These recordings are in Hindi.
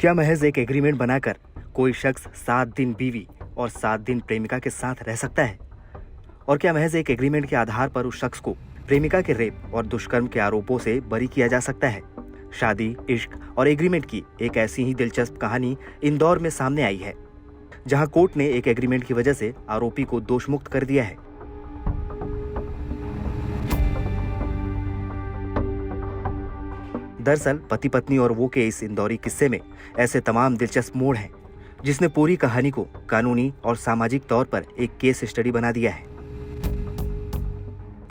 क्या महज एक एग्रीमेंट बनाकर कोई शख्स 7 दिन बीवी और 7 दिन प्रेमिका के साथ रह सकता है? और क्या महज एक एग्रीमेंट के आधार पर उस शख्स को प्रेमिका के रेप और दुष्कर्म के आरोपों से बरी किया जा सकता है? शादी, इश्क और एग्रीमेंट की एक ऐसी ही दिलचस्प कहानी इंदौर में सामने आई है, जहां कोर्ट ने एक एग्रीमेंट की वजह से आरोपी को दोषमुक्त कर दिया है। दरअसल पति पत्नी और वो के इस इंदौरी किस्से में ऐसे तमाम दिलचस्प मोड़ हैं, जिसने पूरी कहानी को कानूनी और सामाजिक तौर पर एक केस स्टडी बना दिया है।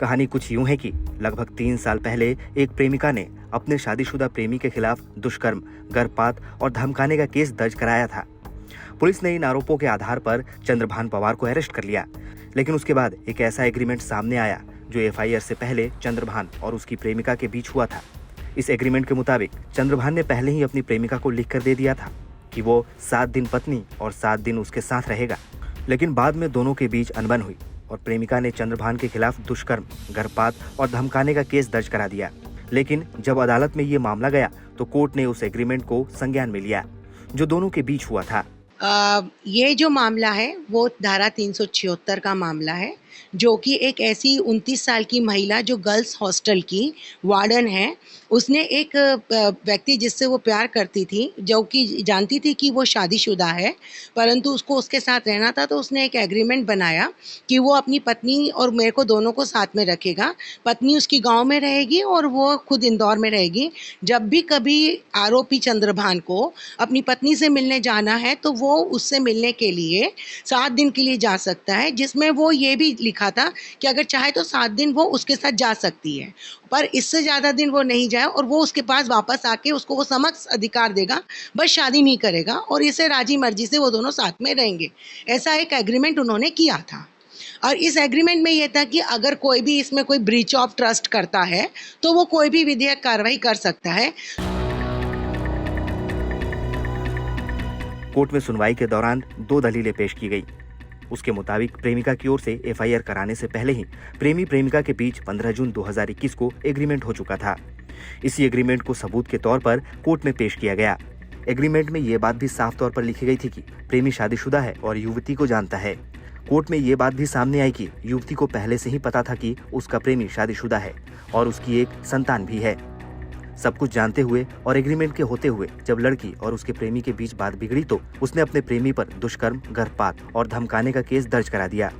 कहानी कुछ यूं है कि लगभग 3 साल पहले एक प्रेमिका ने अपने शादीशुदा प्रेमी के खिलाफ दुष्कर्म, गर्भपात और धमकाने का केस दर्ज कराया था। पुलिस ने इन आरोपों के आधार पर चंद्रभान पवार को अरेस्ट कर लिया, लेकिन उसके बाद एक ऐसा एग्रीमेंट सामने आया जो एफआईआर से पहले चंद्रभान और उसकी प्रेमिका के बीच हुआ था। इस एग्रीमेंट के मुताबिक चंद्रभान ने पहले ही अपनी प्रेमिका को लिखकर दे दिया था कि वो 7 दिन पत्नी और 7 दिन उसके साथ रहेगा, लेकिन बाद में दोनों के बीच अनबन हुई और प्रेमिका ने चंद्रभान के खिलाफ दुष्कर्म, गर्भपात और धमकाने का केस दर्ज करा दिया। लेकिन जब अदालत में ये मामला गया तो कोर्ट ने उस एग्रीमेंट को संज्ञान में लिया जो दोनों के बीच हुआ था। ये जो मामला है वो धारा 376 का मामला है, जो कि एक ऐसी 29 साल की महिला जो गर्ल्स हॉस्टल की वार्डन है, उसने एक व्यक्ति जिससे वो प्यार करती थी, जो कि जानती थी कि वो शादीशुदा है, परंतु उसको उसके साथ रहना था, तो उसने एक एग्रीमेंट बनाया कि वो अपनी पत्नी और मेरे को दोनों को साथ में रखेगा। पत्नी उसकी गांव में रहेगी और वो खुद इंदौर में रहेगी। जब भी कभी आरोपी चंद्रभान को अपनी पत्नी से मिलने जाना है तो वो उससे मिलने के लिए 7 दिन के लिए जा सकता है, जिसमें वो ये भी लिखा था कि अगर चाहे तो 7 दिन वो उसके साथ जा सकती है, पर इससे ज़्यादा दिन वो नहीं जाए और वो उसके पास वापस आके उसको वो समक्ष अधिकार देगा, बस शादी नहीं करेगा और इसे राजी मर्जी से वो दोनों साथ में रहेंगे। ऐसा एक एग्रीमेंट उन्होंने किया था और इस एग्रीमेंट में ये था कि अगर कोई भी इसमें कोई ब्रीच ऑफ ट्रस्ट करता है तो वो कोई भी विधिक कार्रवाई कर सकता है। कोर्ट में सुनवाई के दौरान 2 दलीलें पेश की गई। उसके मुताबिक प्रेमिका की ओर से एफआईआर कराने से पहले ही प्रेमी प्रेमिका के बीच 15 जून 2021 को एग्रीमेंट हो चुका था। इसी एग्रीमेंट को सबूत के तौर पर कोर्ट में पेश किया गया। एग्रीमेंट में ये बात भी साफ तौर पर लिखी गई थी कि प्रेमी शादीशुदा है और युवती को जानता है। कोर्ट में ये बात भी सामने आई कि युवती को पहले से ही पता था कि उसका प्रेमी शादीशुदा है और उसकी एक संतान भी है। सब कुछ जानते हुए और एग्रीमेंट के होते हुए जब लड़की और उसके प्रेमी के बीच बात बिगड़ी तो उसने अपने प्रेमी पर दुष्कर्म, गर्भपात और धमकाने का केस दर्ज करा दिया।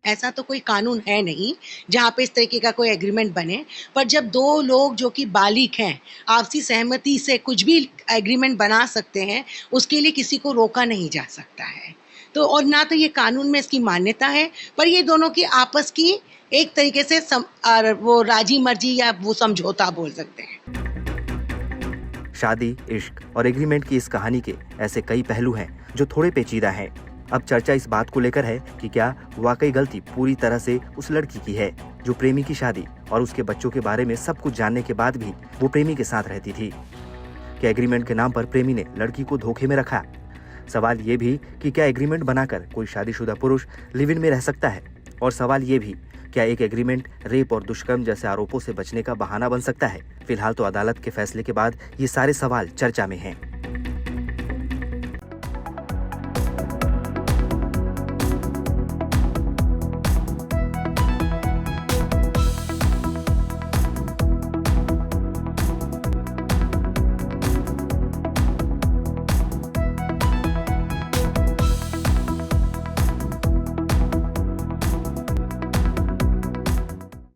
ऐसा तो कोई कानून है नहीं जहाँ पे इस तरीके का कोई एग्रीमेंट बने, पर जब 2 लोग जो कि बालिग हैं आपसी सहमति से कुछ भी एग्रीमेंट बना सकते हैं, उसके लिए किसी को रोका नहीं जा सकता है। तो और ना तो ये कानून में इसकी मान्यता है, पर ये दोनों की आपस की एक तरीके से वो राजी मर्जी या वो समझौता बोल सकते हैं। शादी, इश्क और एग्रीमेंट की इस कहानी के ऐसे कई पहलू हैं जो थोड़े पेचीदा हैं। अब चर्चा इस बात को लेकर है कि क्या वाकई गलती पूरी तरह से उस लड़की की है जो प्रेमी की शादी और उसके बच्चों के बारे में सब कुछ जानने के बाद भी वो प्रेमी के साथ रहती थी। क्या एग्रीमेंट के नाम पर प्रेमी ने लड़की को धोखे में रखा? सवाल ये भी कि क्या एग्रीमेंट बनाकर कोई शादीशुदा पुरुष लिव इन में रह सकता है? और सवाल ये भी, क्या एक एग्रीमेंट रेप और दुष्कर्म जैसे आरोपों से बचने का बहाना बन सकता है? फिलहाल तो अदालत के फैसले के बाद ये सारे सवाल चर्चा में हैं।